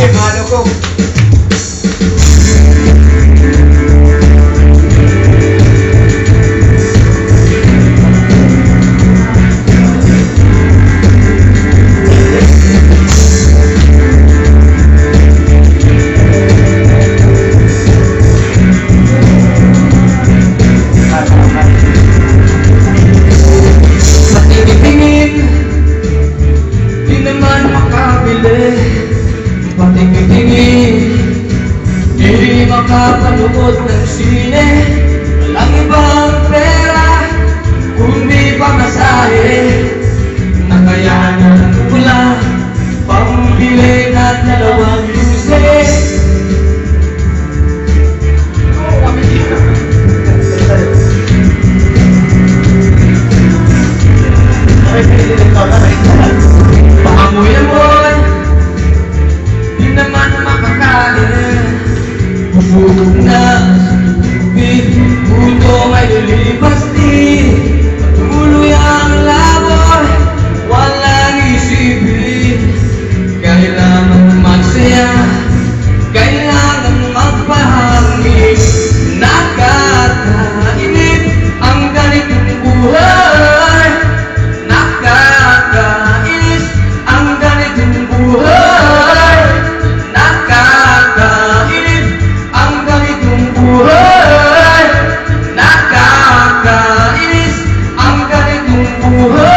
Sige, mano ko. Di makapanood ng sine, walang ibang pera kundi pamasahe. Nakayanan ko lang pambili ng 2 luces. Paamoy-amoy, di naman makakain. Busog na puto may lilipas di patuloy ang laboy, walang isipin. Kailangan magsaya, kailangan magpahangin. Nakakainip ang ganitong buhay. Nakakainis ang ganitong buhay. Nakakainis ang ganitong buhay. Nakakainis ang ganitong buhay.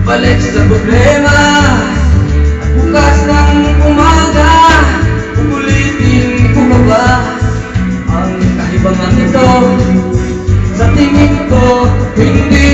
Balik sa problema at bukas ng umaga, ulitin ko pa ba ang kaibangan nito? Sa tingin ko, hindi